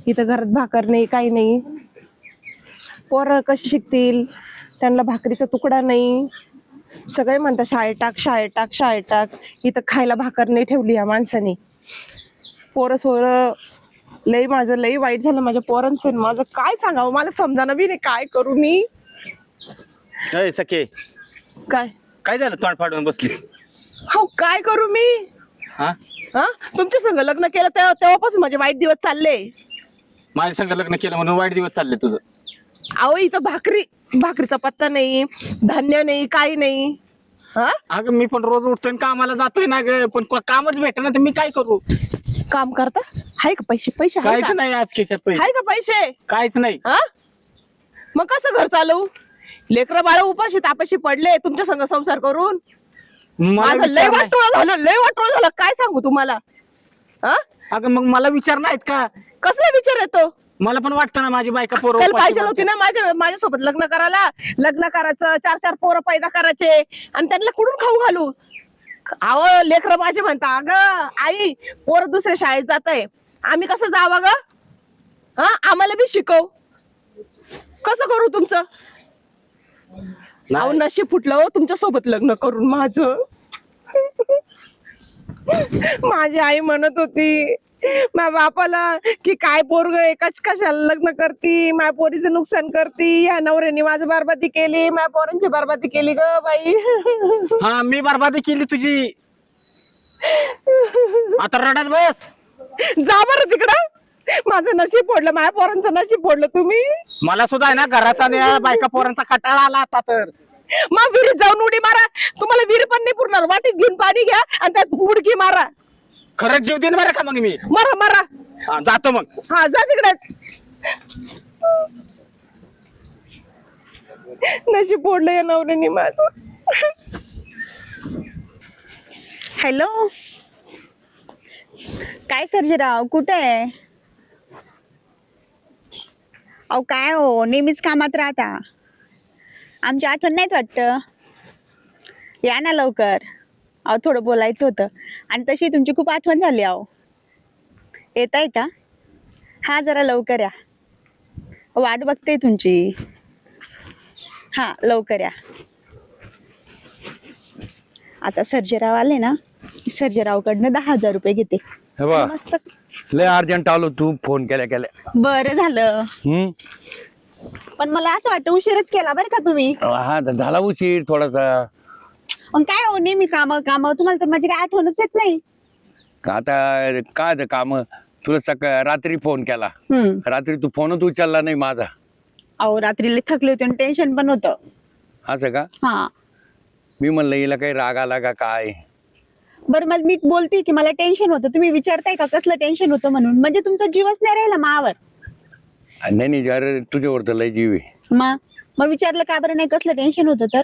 इथं घरात भाकर नाही, काही नाही. पोरं कशी शिकतील? त्यांना भाकरीचा तुकडा नाही. सगळे म्हणतात शाळेत टाक, शाळेत टाक, शाळेत टाक. इथं खायला भाकर नाही ठेवली या माणसाने. पोरं सोरं लई, माझं लई वाईट झालं माझ्या पोरांचं. माझं काय सांगावं, मला समजाना बी नाही काय करू मी. सखे काय काय झालं, तोंड फाडून बसलीस? हो, काय करू मी? हा हा, तुमच्या संग लग्न केलं तेव्हापासून माझे वाईट दिवस चालले. माझ्या संग लग्न केलं म्हणून वाईट दिवस चालले तुझं? अहो, इथं भाकरीचा पत्ता नाही, धान्य नाही, काही नाही. हा, अगं मी पण रोज उठतोय आणि कामाला जातोय ना ग, पण कामच भेट ना, तर मी काय करू? काम करता? हाय का पैसे? पैसे हाय काहीच का? नाही आज खिशात पैसे, हाय का पैसे? काहीच नाही. हा, मग कसं घर चालवू? लेकरं बाळ उपाशी तापाशी पडले तुमच्या संग संसार करून. मला माझं लय विचार नाही. वाटोळं झालं, लय वाटोळं झालं. काय सांगू तुम्हाला? हा, अगं मग मला विचार नाहीत का? कसला विचार येतो? मला पण वाटतं ना माझी बायका पोरं त्याला उपाशी पाहिजे पडतात. होती ना माझ्यासोबत लग्न करायला. लग्न करायचं, 4-4 पोरं पैदा करायचे आणि त्यांना कुठून खाऊ घालू? अहो, लेकरं माझे म्हणता, अगं आई पोरं दुसऱ्या शाळेत जातंय, आम्ही कसं जावं ग? हा, आम्हाला बी शिकव. कसं करू तुमचं? अहो, नशीब फुटलं हो तुमच्या सोबत लग्न करून माझं. माझी आई म्हणत होती माझ्या बापाला की काय पोरग एकाच कशाला लग्न करती, माझ्या पोरीचं नुकसान करती. ह्या नवऱ्याने माझी बरबादी केली, माझ्या पोरांची बरबादी केली ग बाई. हा, मी बरबादी केली तुझी. आता रडत बस. जा बरं तिकडं. माझं नशीब फोडलं, माझ्या पोरांचं नशीब फोडलं तुम्ही. मला सुद्धा आहे ना घराचा आणि या बायका पोरांचा कटाळा आला आता तर. मग विहिरीत जाऊन उडी मारा. तुम्हाला विहीर पण नाही पुरणार, वाटीत घेऊन पाणी घ्या आणि त्यात उडकी मारा. खरंच जीव देईन बरं का मग मी. मारा मारा. हा, जातो मग. हा, जा तिकडे. नशीब फोडलं या नवऱ्याने माझं. हॅलो, काय सर्जेराव कुठे आहे? अहो काय हो, नेहमीच कामात राहता. आमची आठवण नाहीत वाटतं. या ना लवकर. अहो थोडं बोलायचं होतं आणि तशी तुमची खूप आठवण झाली. अहो येत आहे का? हा, जरा लवकर या, वाट बघते तुमची. हा, लवकर या. आता सर्जेराव आले ना, सर्जेरावकडनं 10,000 रुपये घेते. हे बा, मस्त. लय अर्जंट आलो, तू फोन केल्या. बरं झालं. पण मला असं वाटतं उशीरच केला बरं का तुम्ही. हा, झाला उशीर थोडासा. मग काय हो, नेहमी काम तुम्हाला तर माझी काय आठवणच येत नाही. आता काय काम, तुला रात्री फोन केला. रात्री तू फोनच उचलला नाही माझा. अहो रात्रीला थकले होते आणि टेन्शन पण होतं. असं का? हा, मी म्हणलं हिला काही राग आला का काय? बरं मग मी बोलते की मला टेन्शन होतं, तुम्ही विचारताय का कसलं टेन्शन होतं म्हणून? म्हणजे तुमचा जीवच नाही राहिला मावर. नाही अरे, तुझ्यावर तर लय जीव आहे. मग विचारलं का बरं नाही कसलं टेन्शन होतं तर?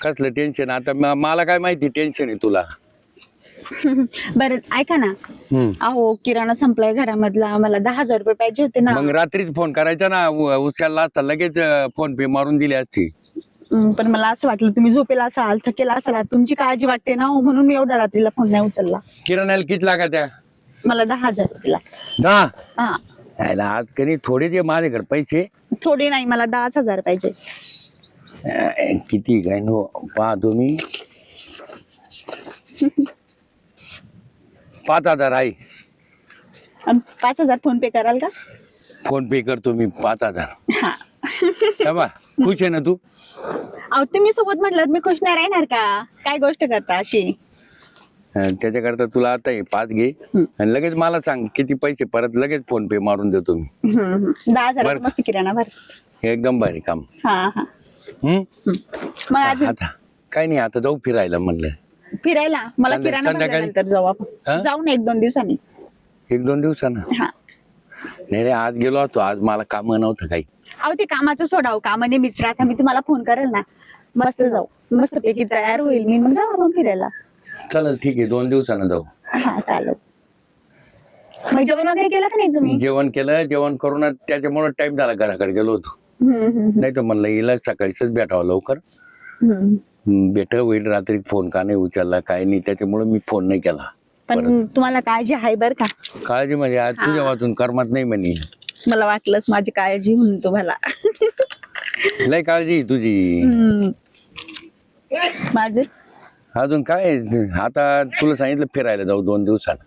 कसलं टेन्शन? आता मला काय माहिती टेन्शन आहे तुला. बरं ऐका ना, अहो किराणा संपलाय घरामधला, मला 10,000 रुपये पाहिजे होते ना. मग रात्रीच फोन करायचा ना, उचलला असता लगेच फोन पे मारून दिली असती. पण मला असं वाटलं तुम्ही झोपेला असाल, थकेला असाल, तुमची काळजी वाटते ना हो, म्हणून मी एवढ्या रात्रीला फोन नाही उचलला. किराण्याला किती लागा त्या? मला 10,000 रुपये दहा? हा, आज कधी थोडे दे माझ्याकडे पैसे. थोडी नाही, मला 10,000 पाहिजे. किती काय नो पाहतो मी. 5,000 आहे. आणि 5,000 फोन पे कराल का? फोन पे करतो मी 5,000. हा. बा, खुश आहे ना तू? अहो तुम्ही सोबत म्हटलं मी खुश नाही राहणार का? काय गोष्ट करता अशी? त्याच्याकरता तुला आता हे 5 घे आणि लगेच मला सांग किती पैसे, परत लगेच फोन पे मारून देतो मी. 10,000 मस्त किराणा भर. एकदम भारी काम. हा. मग अजून आता काय नाही, आता जाऊ फिरायला म्हणलं. फिरायला? मला किराणा संध्याकाळी? भरल्यानंतर जाऊ आपण. जाऊ ना 1-2 दिवसांनी. 1-2 दिवसानं? हा. नाही रे, आज गेलो होतो, आज मला काम नव्हतं काही. अहो ते कामाचं सोडाव, कामाने मिसरा. आता मी तुम्हाला फोन करेल ना, मस्त जाऊ, मस्त पैकी तयार होईल मी, मग जाऊ आपण फिरायला. चल ठीक आहे, 2 दिवसानं जाऊ. हा चालेल. मग जेवण वगैरे केलं का नाही तुम्ही? जेवण केलं, जेवण करून त्याच्यामुळे टाइम झाला, घराकडे गेलो होतो. नाही तर म्हणलं हिला सकाळीच भेटावं लवकर. भेट होईल, रात्री फोन का नाही उचलला काय नाही, त्याच्यामुळे मी फोन नाही केला. पण तुम्हाला काळजी आहे बर का. काळजी म्हणजे आज तुझ्या वाचून कर्मात नाही म्हणे. मला वाटलंच माझी काळजी म्हणून तुम्हाला. लय काळजी आहे तुझी. माझं अजून काय आता तुला सांगितलं फिरायला जाऊ 2 दिवसात.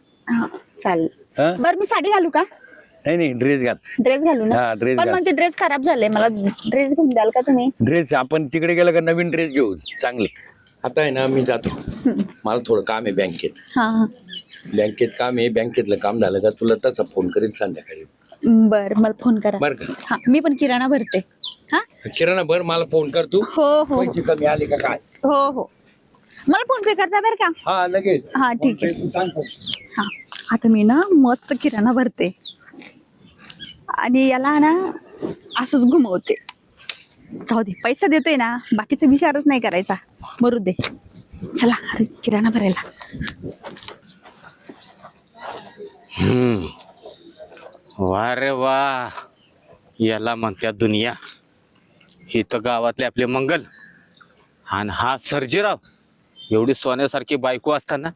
चालेल. हा? बरं मी साडी घालू का? नाही ड्रेस घाल. ड्रेस घालू ना? हा ड्रेस पण घाल. मग ते ड्रेस खराब झाले, मला ड्रेस घेऊन द्याल का तुम्ही? ड्रेस आपण तिकडे गेलं का नवीन ड्रेस घेऊ चांगले. आता आहे ना मी जातो, मला थोडं काम आहे बँकेत. हा बँकेत काम आहे, बँकेतलं काम झालं का तुला तसा फोन करीन संध्याकाळी. बर मला फोन करा. बरं का? हा मी पण किराणा भरते. हा किराणा भर, मला फोन कर तू. हो हो पैसे कमी आले का काय? हो हो मला फोन पे करजा बरं का. हा लगेच. हा ठीक आहे. तू सांग फक्त. हा आता मी ना मस्त किराणा भरते आणि याला ना असंच घुमवते. जाऊ दे, पैसा देतोय ना, बाकीचा विचारच नाही करायचा, मरू दे. चला अरे किराणा भरायला. वा रे वा, याला म्हणत्या दुनिया. ही तर गावातले आपले मंगल आणि हा सर्जीराव. एवढी सोन्यासारखी बायको असताना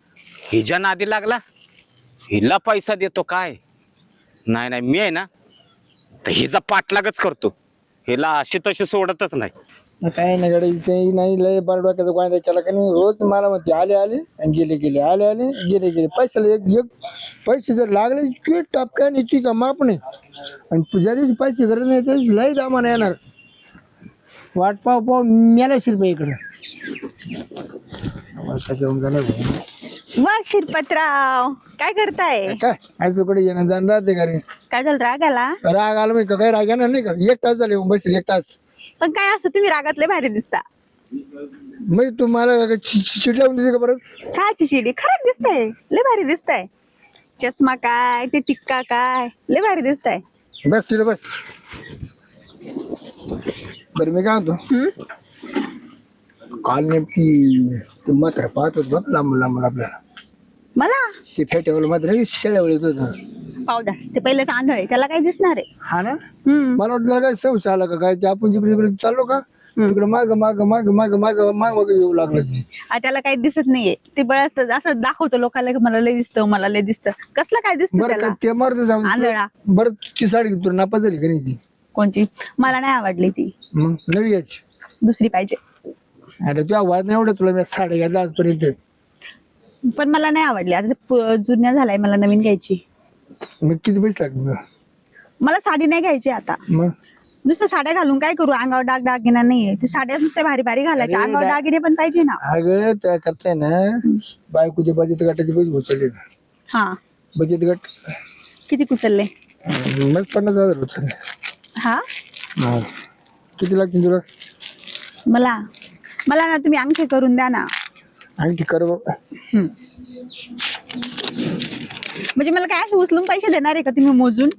हिच्या नादी लागला. हिला पैसा देतो काय? नाही नाही, मी आहे ना तर हिचा पाठलागच करतो. हिला अशी तशी सोडतच नाही. काही नाही गडायचं नाही, लय बार डोक्याचं गोळ्या त्याला का नाही. रोज मला म्हणते आले आले आणि गेले गेले, आले आले गेले गेले. पैशाला एक एक पैसे जर लागले की टपक्या निघती का माप नाही. आणि ज्या दिवशी पैसे गरज नाही त्या दिवशी लय दामान येणार. वाट पाव पाव मेला शिरपे इकडं. वा शिरपतराव, काय करताय? काय आजकडे येणं जाणं राहते का रे. काय झालं, राग आला? राग आला माहिती का? काही राग येणार नाही का? 1 तास झाले येऊन बसेल, 1 तास. पण काय असं तुम्ही रागातले भारी दिसता. म्हणजे तू मला चिट लावून देते का परत? काची शिडी, खरंच दिसताय, लय भारी दिसताय. चष्मा काय, ते टिक्का काय, लय भारी दिसताय. बस चिड बस. बरं मी काय म्हणतो, काल नेमकी मात्र पाहत होत बघ लांबून लांबून आपल्याला. मला ते फेट्यावर मात्र शेळ्यावर येत होतं. पाहू द्या, ते पहिलेच आंधळ आहे, त्याला काय दिसणार आहे. हा ना, मला वाटलं काय संशय आला का काय. ते आपण जिकडे जिकडे चाललो का तिकडे माग माग माग माग माग माग येऊ लागलं. त्याला काही दिसत नाहीये, ते बळच असं दाखवतो लोकांना की मला लय दिसतं, मला लय दिसतं. कसलं काय दिसतं बरं त्याला? का ते मारत आंधळा. बरं ती साडी तुला नापास झाली का नाही ती? कोणची? मला नाही आवडली ती, मग नवी घ्यायची. दुसरी पाहिजे. अरे तुझ्या आवाज नाही एवढं, तुला मी साडी घ्यायला आजपर्यंत. पण मला नाही आवडली, आता जुन्या झालाय, मला नवीन घ्यायची. मग किती पैसे लागले? मला साडी नाही घ्यायची आता. मग नुसतं साड्या घालून काय करू, अंगावर डाग दागिना नाहीये. ते साड्या नुसत्या भारी भारी घालायच्या, अरे अंगावर दागिने पण पाहिजे ना. अगं त्या करताय ना बायकोचे बचत गटाचे पैसे उचलले. हा बचत गट किती कुचलले? मग 50,000 उचलले. हा हा. किती लागतील तुला? मला मला ना तुम्ही अंगठे करून द्या ना. आणखी कर बाबा. म्हणजे मला काय असं उचलून पैसे देणार आहे का तुम्ही मोजून?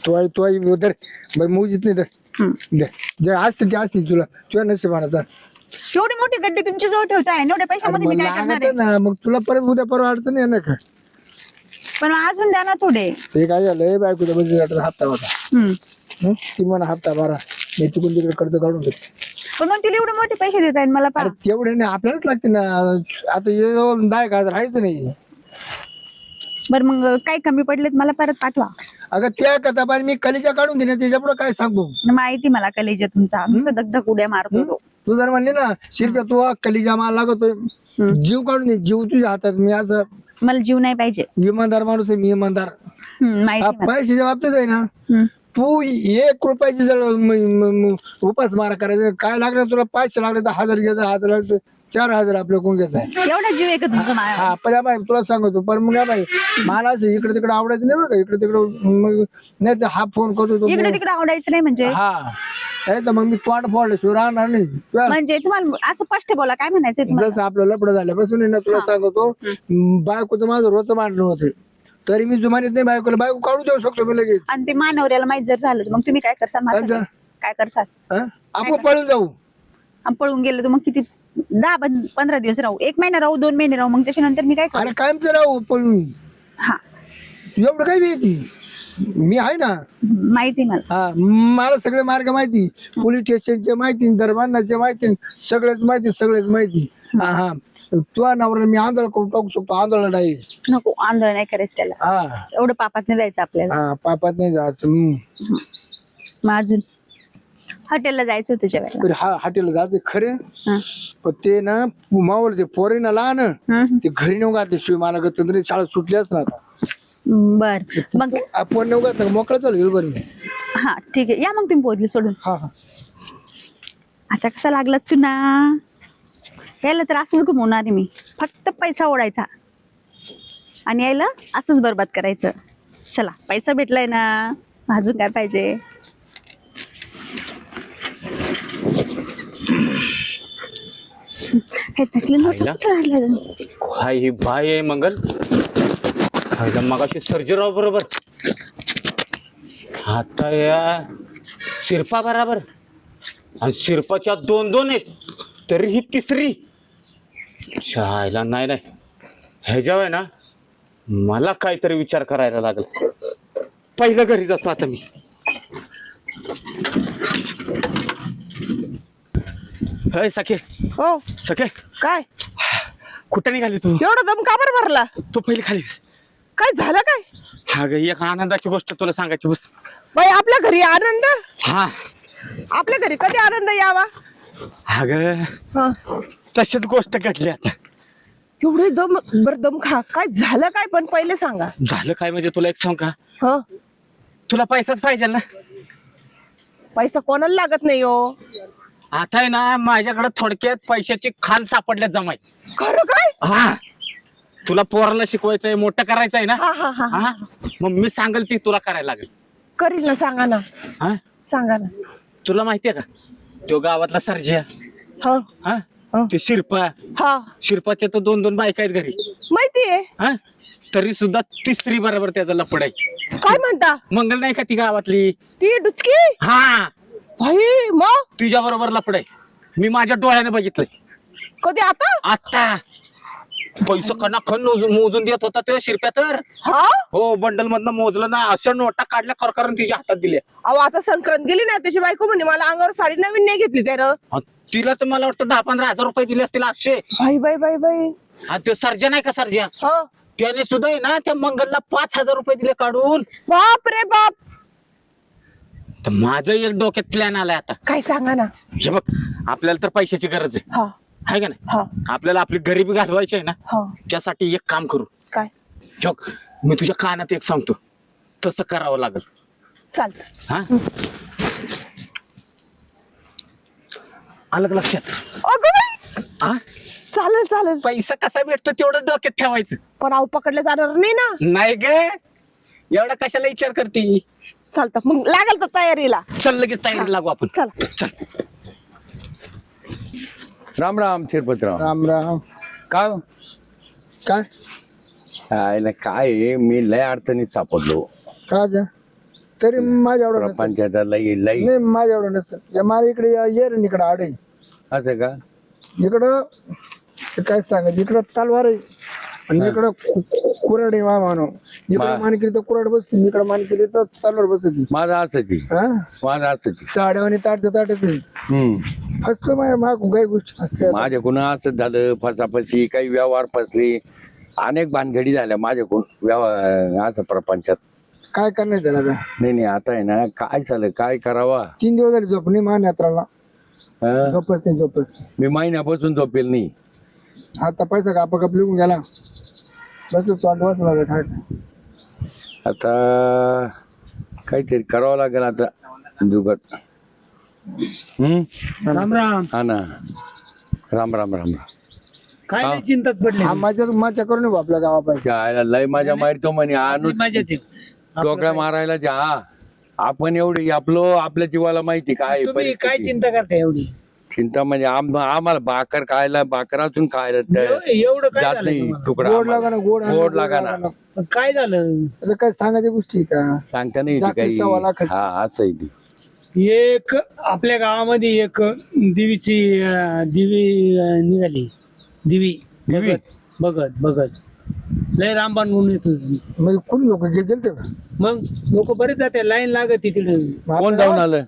तू आई उधर बरं मोजीत नाही तर जे असते ते असते तुला तुझ्या नशिबाचा. एवढी मोठी गड्डी तुमच्या जवळ ठेवताय, एवढ्या पैशामध्ये मी काय करणार आहे? ना मग तुला परत उद्या परवा अडचण आहे ना का? पण अजून द्या ना थोडे. ते काय झालंय बायकोच्या बचत गटाचा हप्ता होता. ती म्हणा हप्ता भरा, मी तिकडून तिकडे कर्ज काढून देते. पण मग तिला एवढे मोठे पैसे देत आहेत मला. अरे तेवढे नाही आपल्यालाच लागते ना. आता हे जवळ 10,000 राहायचं नाही. बरं मग काही कमी पडलेत मला परत पाठवा. अगं त्या करता पण मी कलिजा काढून देणे त्याच्या पुढे काय सांगू. माहिती मला कलेजा तुमचा, नुसतं दगदग उड्या मारतो तो. तू जर म्हणले ना शिरप्या तू कलिजा मला लागतोय, जीव काढून दे. जीव तुझ्या हातात. मी असं मला जीव नाही पाहिजे. इमानदार माणूस आहे मी, इमानदार. माहिती मला. पैशाच्या बाबतीत आहे ना तू 1 रुपयाची जर उपास मारा करायचं काय लागलं तुला, 500 लागले तर 1000 घ्यायचं, 1000 लागले 4000 आपल्या कोण घेत आहे. एवढा जीव आहे का तुमचा माझ्या? हा पण बाई तुला सांगतो पण मग बाई मला असं इकडे तिकडे आवडायचं नाही बघा. इकडे तिकडे मग नाही तर हा फोन करतो इकडे तिकडे आवडायचं नाही म्हणजे? हा तर मग मी तोंड फोडल्याशिवाय राहणार नाही. म्हणजे तुम्हाला असं स्पष्ट बोला, काय म्हणायचं तुम्हाला? जसं आपलं लपड झाल्यापासून आहे ना तुला सांगतो बायकोचं माझं रोजचं मांडणं होते तरी मी जुमानीत नाही बायकोला. बायको काढू देऊ शकतो मी लगेच. आणि ते मानवऱ्याला माहित जर झालं तर मग तुम्ही काय करसाल माझं? काय करसाल? आपण पळून जाऊ. आणि पळून गेलो तर मग किती 10-15 दिवस राहू, 1 महिना राहू, 2 महिने राहू, मग त्याच्यानंतर मी काय करू? अरे कायमचं राहू पळून. हा एवढं काय भीती, मी आहे ना. माहिती मला. हा मला सगळे मार्ग माहिती, पोलीस स्टेशनचे माहिती, दरबांधाचे माहिती, सगळेच माहिती. हा हा तुझ्या नवऱ्याला मी आंधळ करून टाकू शकतो, आंधळ नाही. नको, आंदोलन नाही करायचं त्याला. हा एवढं पापात नाही जायचं आपल्याला. हा पापात नाही जायचं. मग अजून हॉटेलला जायचं होतं जेवायला. तरी हा हॉटेलला जायचं खरे, हं. पण ते ना मावळ ते पोरे ना लहान हं. ते घरी नेऊ घातले शिवाय मला गतंद्री शाळा सुटल्याच ना आता. बर मग आपण नेऊ घातलं मोकळं चालू बरं. हा ठीक आहे, या मग तुम्ही पोहोचले सोडून. हा हा आता कसा लागला चुना, यायला तर असंच घुमवणार आहे मी. फक्त पैसा ओढायचा आणि यायला असंच बरबाद करायचं. चला, पैसा भेटलाय ना, अजून काय पाहिजे. हे थकले आईला? काय ही बाय आहे मंगल, आईला मगाशी सर्जीराव बरोबर, आता या शिरपा बरोबर, आणि शिरपाच्या 2-2 आहेत, तरी ही तिसरी. शाळेला नाही नाही, ह्याच्यावर आहे ना मला काहीतरी विचार करायला लागल. पहिलं घरी जातो आता मी. हय सखे, हो सखे काय कुठे निघाली तू? एवढा दम का बरं भरला? तू पहिली खाली बस. काय झालं काय? हा ग, एक आनंदाची गोष्ट तुला सांगायची बस. बाई आपल्या घरी आनंद? हा आपल्या घरी कधी आनंद यावा? हा ग, हा. तशीच गोष्ट घडली आता. एवढे दम बर दम खा, काय झालं काय पण पहिले सांगा. झालं काय म्हणजे तुला एक सांग का, ह तुला पैसाच पाहिजे ना. पैसा कोणाला लागत नाही हो. आता आहे ना माझ्याकडे थोडक्यात पैशाची खान सापडल्यात जमाय. खरं काय? हा, तुला पोराला शिकवायचंय, मोठं करायचंय ना. हा हा हा हा, मग मी सांगेल ती तुला करायला लागेल. करील ना, सांगा ना, हा, सांगा ना. तुला माहितीये का तो गावातला सर्जिया, हा हा हा. ते शिरपा, हा शिरपाच्या तो 2-2 बायका आहेत घरी. माहितीये. हा, तरी सुद्धा तिसरी बरोबर त्याचा लपड आहे. काय म्हणता? मंगल नाही का ती गावातली, ती डुचकी? हा भाई मग तुझ्या बरोबर लपड आहे. मी माझ्या डोळ्याने बघितलंय. कधी? आता? आता पैसे कणाखन मोजून देत होता ते शिरप्या तर. हा. हो, बंडल मधनं मोजलं ना, अशा नोटा काढल्या खरखरून तिच्या हातात दिल्या. अहो आता संक्रांत गेली ना, त्याची बायको म्हणे मला अंगावर साडी नवीन नाही घेतली त्यानं. तिला तर मला वाटतं 10-15 हजार रुपये दिले असतील असे. बाई बाई बाई बाई. आणि तो सर्जन आहे का सर्जन, हा. त्याने सुद्धा आहे ना त्या मंगलला 5,000 रुपये दिले काढून. बाप रे बाप. तर माझं एक डोक्यात प्लॅन आलाय आता. काय सांगा ना. हे बघ, आपल्याला तर पैशाची गरज आहे, हा आहे का नाही. हा आपल्याला आपली गरिबी घालवायची आहे ना, हा. त्यासाठी एक काम करू. काय? हे बघ, मी तुझ्या कानात एक सांगतो, तसं करावं लागेल. चालत. हा, आलं का लक्षात? अगं बाई. हा, चालेल चालेल. पैसा कसा भेटतो तेवढं डोक्यात ठेवायचं. पण अहो पकडले जाणार नाही ना. नाही ग, एवढा कशाला विचार करते. चालतं मग, लागल तर तयारीला. चल लगेच तयारी लागू आपण. चला. चल. राम राम शिरपतराव. राम राम. काय काय काय आहे, मी लय अडचणीत सापडलो. काय ते? तरी माझ्या एवढं नसेल. पंचायत लई लई नाही माझ्या एवढं नसेल. मला इकडे ये रे, इकडं आडे असं का? इकडं ते काय सांगायचं, इकडं तलवार आहे आणि इकडं कुराड आहे. मानो इकडं मान केली तर कुराड बसते, इकडं मान केली तर तलवार बसते. माझं असंच आहे. हा, माझं असंच आहे. साड्यावानी ताटते ताटते फसलं माझ्या मागून काही गोष्टी फसल्या. माझ्याकडून असंच झालं, फसाफसी, काही व्यवहार फसले, अनेक भानगडी झाल्या माझ्याकडून व्यवहार असं प्रपंचात. काय करणार त्याला आता? नाही आता आहे ना, काय झालं, काय करावा. 3 दिवस झाले झोप नाही मान यात्राला. हं? झोपच नाही झोपच. मी महिन्यापासून झोपेल नाही. आता पैसा कापा कप लिहून गेला, बसलो तोंड वाचला काय. आता काहीतरी करावं लागेल आता जुगाट. राम राम. हा ना, राम राम राम राम. काय नाही चिंतात पडले. हा माझ्या करून येऊ आपल्या गावापाहिजे. काय लय माझ्या मारतो म्हणे, आणू मजेत आहे. टोकड्या मारायला जा. आपण एवढी आपल्या जीवाला माहिती काय तुम्ही काय परिस्थिती. चिंता करता एवढी? चिंता म्हणजे आम्हाला भाकर खायला, भाकर अजून खायला एवढं काय जात झालं नाही तुम्हाला? तुकडा गोड लागा आम्हाला. ना, गोड गोड लागा ना. पण काय झालं? आता काय सांगायच्या गोष्टी का? सांगता नाही येते जाती काही. सव्वा लाखाची. हा, असं आहे ती. एक आपल्या गावामध्ये एक दिवीची निघाली. दिवी दिवी? बघत बघत लय रामबाण म्हणून येत होती. म्हणजे कोणी लोक गेलते का? मग लोक बरेच जाते, लाईन लागत तिकडे. कोण जाऊन आलं?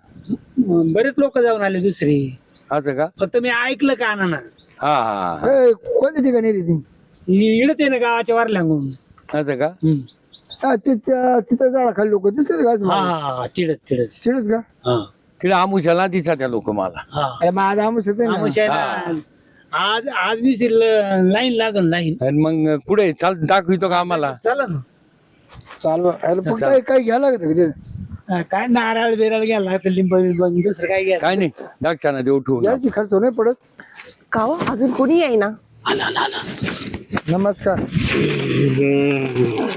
बरेच लोक जाऊन आले दुसरे. असं का? फक्त मी ऐकलं का ना. हा हा ए, कोणत्या ठिकाणी रे ती इडत आहे ना गावाच्या वारल्याहून. असं का हा तिथं झाडा खाली लोक दिसले का हा हा तिडत चिडच का हा तिला आमुशाला दिसा त्या लोक मला. हा अरे मग आज आमच येते ना आमुष आहे ना. आज बी लाईन लागल लाईन. आणि मग पुढे चाल दाखवितो का आम्हाला? चला ना. चालवा अरे पण काही घ्यायला लागत का तिथे काय नारळ बिराळ घ्यायला लिंब बिंब दुसरं काय घ्यायला. काय नाही दाक्षाना देऊ ठेवून. जास्ती खर्च नाही पडत का हो अजून कोणी येईना? नमस्कार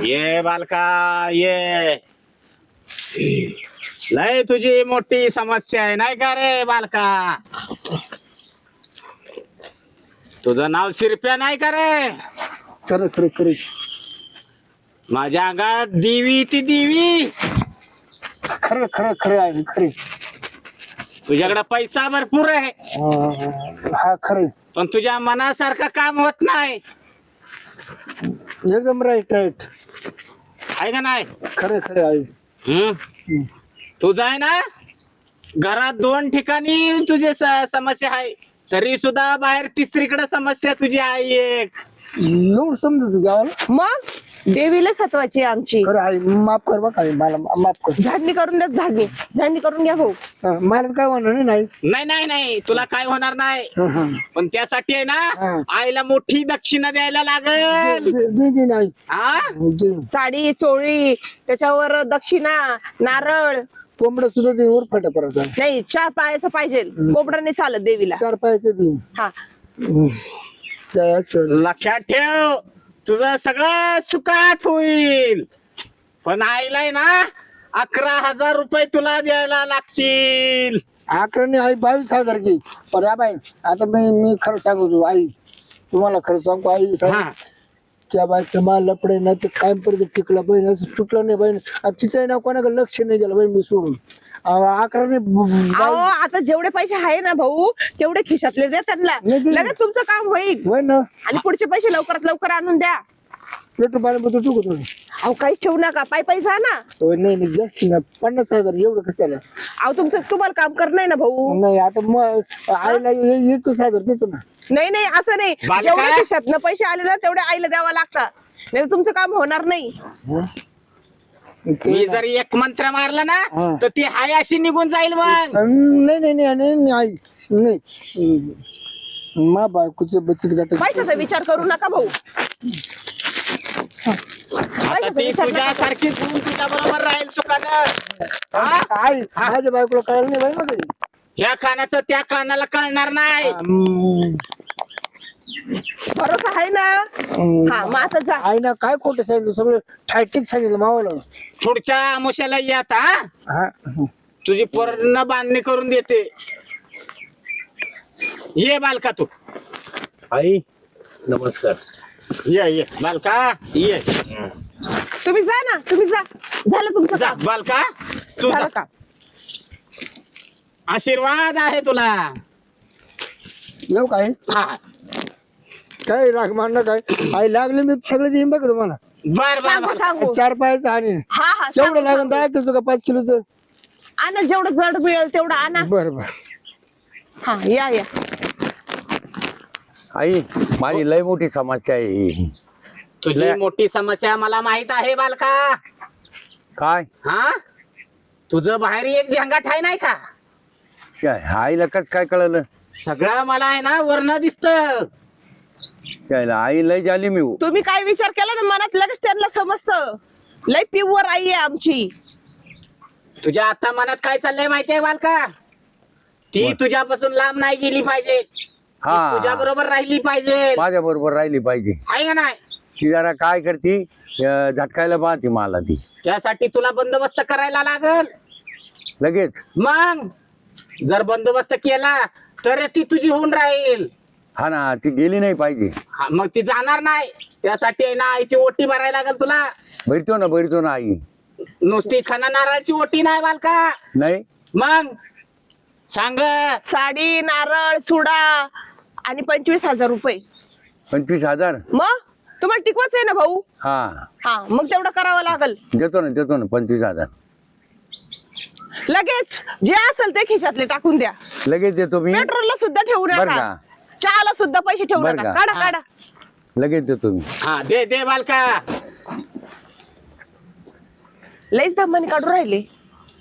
ये बालका ये. लय तुझी मोठी समस्या आहे नाही का रे बालका? तुझं नाव शिरप्या नाही का रे? खरं खरं खरं माझ्या अंगात देवी ती देवी. खरं खरं खरं आहे खरे तुझ्याकडे पैसा भरपूर आहे हा खरं पण तुझ्या मनासारखं काम होत नाही एकदम राईट राईट आहे का नाही? खरं खरं आहे हम्म? तुझं आहे ना घरात 2 ठिकाणी तुझे समस्या आहे तरी सुद्धा बाहेर तिसरीकडे समस्या तुझी आहे एक. एवढं समजत गावाला मग देवीला सत्वाची आहे आमची. खरं आहे माफ कर बा काय मला माफ कर झाडणी करून द्या, झाडणी करून घ्या भाऊ. हा, मला काय म्हणणार नाही नाही नाही नाही तुला काय होणार नाही हा, हा. पण त्यासाठी आहे हा. ना आईला मोठी दक्षिणा द्यायला लागेल. दे नाही हा दे. साडी चोळी त्याच्यावर दक्षिणा नारळ. कोंबडा सुद्धा दे वर फाटा परत नाही 4 पायाचं पाहिजे, कोंबडा नाही चालत देवीला. 4 पायाचे दिन हा लक्षात ठेव तुझं सगळं सुखात होईल पण आईला आहे ना 11,000 रुपये तुला द्यायला लागतील. आकरणी आई 22,000 घे पण या बाई आता मी खरं सांगतो आई तुम्हाला खरं सांगतो आई हा त्या बाईचं मला लपडे ना ते कायम पर्यंत टिकला बहीण असं तुटलं नाही बहीण तिचं ना कोणाकडे लक्ष नाही गेलं बहीण मी सोडून आकरणी अहो आता जेवढे पैसे आहे ना भाऊ तेवढे खिशातले द्या त्यांना, नाही दिले. लगेच तुमचं काम होईल. होय ना आणि पुढचे पैसे लवकरात लवकर आणून द्या. पेट्रोल पाण्याबद्दल चुकत थोडं अहो काहीच ठेवू नका, पायी जा ना. नाही नाही जास्त ना 50,000 एवढं कशाला अहो तुम्हाला काम करणं आहे ना भाऊ. नाही आता मग आईला 21,000 देतो ना नाही असं नाही, बालका? जेवढे खिशातनं पैसे आले ना तेवढे आईला द्यावा लागतात, नाही तर तुमचं काम होणार नाही. मी जर एक मंत्र मारला ना हा. तर ती हाय अशी निघून जाईल मग. नाही नाही नाही नाही नाही, आई नाही मा बायकोचे बचत गट पैशाचा विचार करू नका भाऊ. आता ती तुझ्यासारखी तुझ्या बरोबर राहील सुखानं. हा? आई माझ्या बायकोला कळलं नाही बाई मग ह्या कानाचं त्या कानाला कळणार नाही. भरोसा आहे ना. हा मग आता जा. आई ना काय खोटं सांगितलं सगळं ठायटिक सांगितलं मावाला पुढच्या आमुष्याला येत हा हा तुझी पूर्ण बांधणी करून देते. ये बालका तू आई नमस्कार. ये बालका ये तुम्ही जा ना, तुम्ही जा. झालं तुमचं जा काम. बालका तू झालं जा. का? आशीर्वाद आहे तुला. येऊ काय हा काय राग मानणं काय आई लागले मी सगळं देईन बघ तुम्हाला बर बर सांगू बर. सांगू. 4 पायाचं आणि हा केवढं लागेल सांगू. 10 किलो का 5 किलोचं आणा जेवढं जड मिळेल तेवढं आणा. बरं बरं हा या आई माझी लय मोठी समस्या आहे ही. तुझी मोठी समस्या मला माहित आहे बालका. काय हा तुझं बाहेर एक झंगाट आहे नाही का? काय आईला कस काय कळलं? सगळं मला आहे ना वर्ण दिसत. त्याला आई लय झाली मी. तुम्ही काय विचार केला ना मनात लगेच त्यांना समजतं. लय प्युअर आई आहे आमची. तुझ्या आता मनात काय चाललंय माहितीये बालका? ती तुझ्यापासून लांब नाही गेली पाहिजे, हा तुझ्या बरोबर राहिली पाहिजे. माझ्या बरोबर राहिली पाहिजे. आहे का नाही? ती जरा काय करते झटकायला पाहते मला ती त्यासाठी तुला बंदोबस्त करायला लागल. लगेच. मग जर बंदोबस्त केला तरच ती तुझी होऊन राहील. हा ना ती गेली नाही पाहिजे. हा, मग ती जाणार नाही. त्यासाठी आहे ना आईची ओटी भरायला लागल तुला. भरतो ना आई. नुसती खना नारळाची ओटी नाही बालका. नाही मग सांग. साडी नारळ चुडा आणि 25,000 रुपये. 25,000. मग तुम्हाला टिकवाच आहे ना भाऊ. हा मग तेवढं करावं लागल. देतो ना 25,000 लगेच जे असेल ते खिशातले टाकून द्या. लगेच देतो मी. पेट्रोलला सुद्धा ठेवू बर नका. का चहाला सुद्धा पैसे ठेवू बरं नका. का? काढा काढा. लगेच देतो मी. हा दे दे बालका. लईच धमाने काढून राहिले.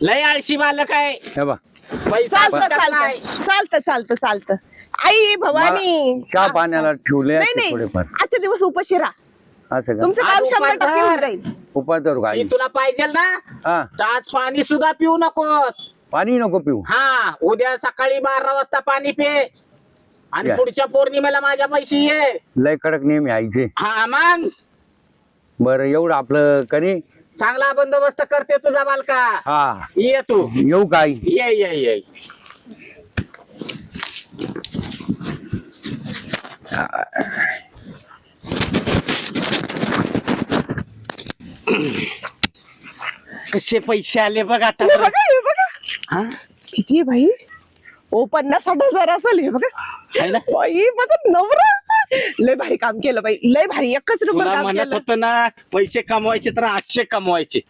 लय आळशी बालक आहे. हे बा पैसा चालतं सुद्धा नाही. चालतं चालतं चालतं चालतं. आई भवानी चहा पाण्याला ठेवले नाही असते नाही थोडेफार. आजच्या दिवस उपाशी राहा. असं का? तुमचं काम आज 100% होऊन उपास जाईल. उपास धरू का मी आई? तुला पाहिजे ना हा तर आज पाणी सुद्धा पिऊ नकोस. पाणी नको पिऊ. हा उद्या सकाळी 12 वाजता पाणी पे आणि या. पुढच्या पौर्णिमेला माझ्या पैसे ये. लय कडक नेहमी आईचे. हा मग बरं एवढं आपलं कनी. चांगला बंदोबस्त करते तुझा बालका. हा ये तू येऊ का आई? ये ये ये. कसे पैसे आले बघ आता. हे बघा हे बघा हा? किती आहे भाई. ओ 50-60 हजार असेल. हे बघा आहे ना? बाई माझा नवरा लय भारी काम केलं बाई. लय भारी एकच नंबर तुला काम म्हणत केलं. होतं ना पैसे कमवायचे तर 800 कमवायचे.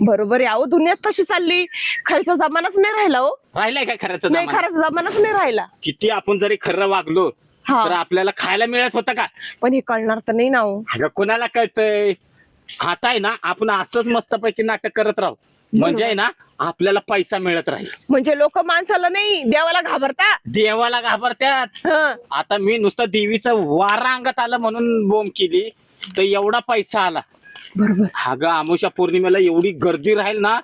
बरोबर आहे. अहो दुनियात तशी चालली. खर्च जमानाच नाही राहिला हो. राहिलाय काय खरंच नाही खरंच जमानाच नाही राहिला. किती आपण जरी खरं वागलो हा. तर आपल्याला खायला मिळत होतं का? पण हे कळणार तर नाही ना हो. अगं कोणाला कळतंय. आता आहे ना आपण असंच मस्तपैकी नाटक करत राहू म्हणजे आहे ना आपल्याला पैसा मिळत राहील. म्हणजे लोक माणसाला नाही देवाला घाबरता. देवाला घाबरत्यात. हं. आता मी नुसतं देवीचं वारा अंगात आलं म्हणून बोंब केली तर एवढा पैसा आला. बरोबर. अगं अमावस्या पौर्णिमेला एवढी गर्दी राहील ना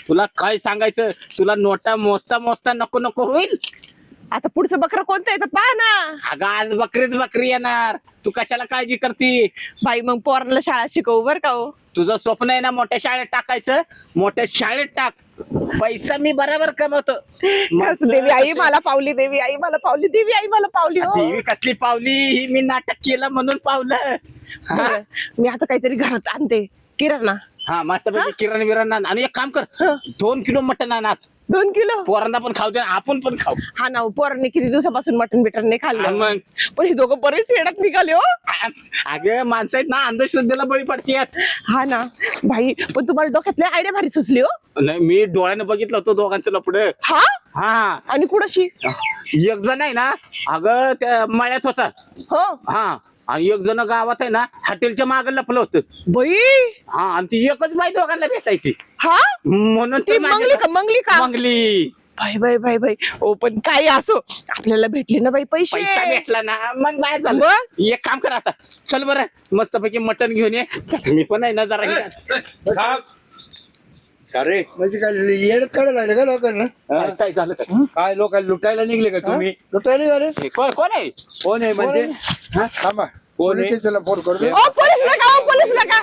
तुला काय सांगायचं. तुला नोटा मोजता मोजता नको नको होईल. आता पुढचं बकरं कोणतं आहे तर पहा ना. अगं आज बकरीच बकरी येणार. तू कशाला काळजी करते. बाई मग पोरांना शाळा शिकवू बर का हो. तुझं स्वप्न आहे ना मोठ्या शाळेत टाकायचं. मोठ्या शाळेत टाक. पैसा मी बरोबर कमवतो. कसं देवी आई मला पावली. देवी आई मला पावली. देवी आई मला पावली हो. देवी कसली पावली. ही मी नाटक केलं म्हणून पावलं. हा? बरं. मी आता काहीतरी घरात आणते किराणा. हा मस्तपैकी किरण बिरण आण. आणि एक काम कर 2 किलो मटण आण आज. 2 किलो. पोरांना पण खाऊ दे आपण पण खाऊ. हा ना हो, पोरांनी किती दिवसापासून मटण बिटन नाही हा खाल्लं. मग. पण हे दोघं बरेच येड्यात निघाले हो. अगं माणसं आहेत ना अंधश्रद्धेला बळी पडतेत. हा ना भाई. पण तुम्हाला डोक्यातले आयडिया भारी सुचली हो. नाही मी डोळ्यानं बघितलं होतं दोघांचं लपडं. हा हा आणि कुणाशी. एक जण आहे ना अगं त्या मळ्यात होता. हो हा आणि एक जण गावात आहे ना हॉटेलच्या मागे लपलं होतं. बाई. हा आणि ती एकच बाई दोघांना भेटायची हा म्हणून ती मंगली का मंगली का. मंगली. बाई बाई बाई बाई. ओ पण काही असो आपल्याला भेटले ना बाई पैसे. पैसा भेटला ना मग बाय झालं. मग? एक काम कर आता चल बरं मस्तपैकी मटण घेऊन ये. मी पण आहे ना जरा अरे म्हणजे काय येडत काढायला लागले का लोकांना? काय झालं काय? काय लोकांना लुटायला निघले का तुम्ही? लुटायला निघाले? हे कोण आहे. कोण आहे म्हणजे? थांबा कोण आहे? पोलीस स्टेशनला फोन करतो. ओ पोलीस नका. ओ पोलीस नका.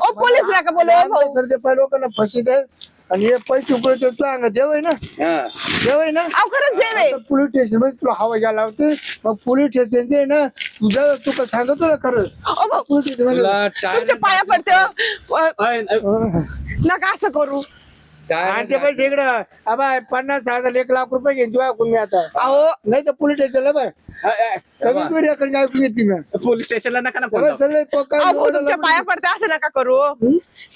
ओ पोलीस नका बोलू भाऊ. तर ते पाय लोकांना फशीत आहेत आणि हे पैसे उकडे सांगा देव आहे ना. हा. देव आहे ना. अहो खरंच देव आहे. आता पोलीस स्टेशन मध्ये तुला हवा घ्यायला लावते. मग पोलीस स्टेशन आहे ना तुझं तू का सांगतो ना खरं. ओ भाऊ पोलीस स्टेशन मध्ये तुला तुमच्या पाया पडते हो. नका असं करू. आणि ते पैसे इकडं अबाय 50,000 1,00,000 घेऊन तुझ्या ऐकून मी आता. अहो नाही तर पोलीस स्टेशनला बाय सगळी तुझी याकडे ऐकून घेतली मी. पोलीस स्टेशनला नका ना फोन सगळे लावू. सगळे तो काय अहो भाऊ, बोलायला तुमच्या पाया लागले. पडते असं नका करू.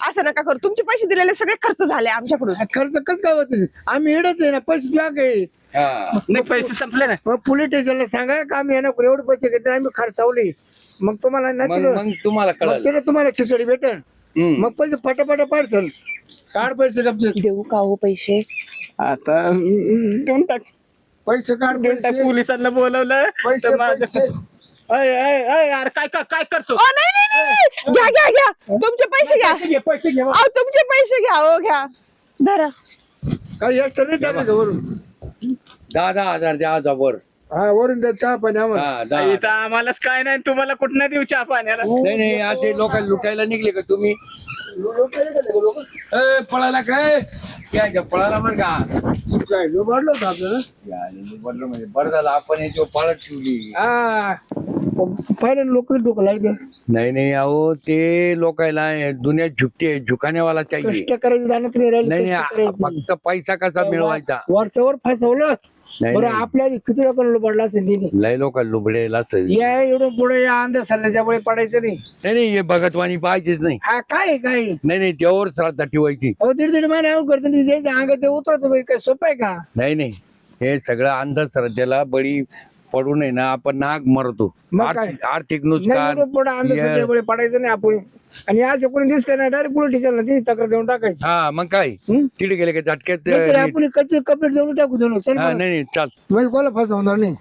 असं नका करू. तुमचे पैसे दिलेले सगळे खर्च झाले आमच्याकडून. खर्च कस काय होते आम्ही येडच आहे ना पैसे तुझ्या काही. हा. नाही पैसे संपले ना. मग पोलीस स्टेशनला सांगा का आम्ही येणार एवढे पैसे घेतले आम्ही खर्चावले. मग तुम्हाला नाही मग दिलं. मग तुम्हाला मग कळलं. त्याला तुम्हाला खिचडी भेटेल. मग पैसे पटापटा पाडसल काढ पैसे गपचे देऊ का हो पैसे. आता देऊन टाक. पैसे काढ देऊन टाक. पैसे पोलिसांना बोलवलं पैसे तर माझं- पैसे. अय, अय, अय, यार काय काय काय करतो. ओ नाही नाही नाही. घ्या घ्या घ्या. तुमचे पैसे घ्या. पैसे घे पैसे घे. अहो तुमचे पैसे घ्या. हो घ्या. धरा. काही एक्स्ट्रा नाही टाकायचं वरून. 10,000 द्या आज वर. हा वरून द्या चहा पाणी आम्हाला. हा, 10. इथं आम्हालाच काय नाही तुम्हाला कुठं देऊ चहा पाण्याला. नाही नाही आज ते लोक लुटायला निघले का तुम्ही? ए, पळाला काय या पळाला बरं का? काय लुबाडलं होतं आपल्याला. बरं म्हणजे बरं झालं आपण याच्यावर पाळत ठेवली. हा पाहिलं लोक डोकं लागलं. नाही नाही अहो ते लोकायला दुनिया झुकते झुकानेवाला चाहिए. कष्ट करायचं जाणत नाही राहिलं. नाही कष्ट नाही करायचं. फक्त पैसा कसा मिळवायचा. वरच्यावर फसवलं. नाही बरं नाही. आपल्या किती लोकांना लुबाडला असेल तिने. लय लोक लुबडेलाच नाही या एवढं पुढे या अंधे सल्ल्याच्यामुळे पडायचं नाही. नाही हे भगतवाणी पाहिजेच नाही. हा काय काय नाही नाही त्यावर श्रद्धा ठेवायची. अहो दीड महिने आऊन करतो त्याच्या अंगात ते उतरतो बाई, काय सोपं आहे का. नाही नाही हे सगळं अंधश्रद्धेला बळी पडू नये ना आपण नाग मरतो मग काय? आर्थिक नाही नुकसान एवढं पुढं अंधश्रद्धेमुळे पडायचं नाही आपण. आणि असं कोणी दिसतं ना डायरेक्ट पोलीस स्टेशनला ती तक्रार देऊन टाकायची. हा मग काय हं? तिथे गेले का झटक्यात नाहीतर आपण कच्चे कंप्लेंट देऊन टाकू देऊ. चल हा, नाही चाल म्हणजे कोणाला फसवणार नाही.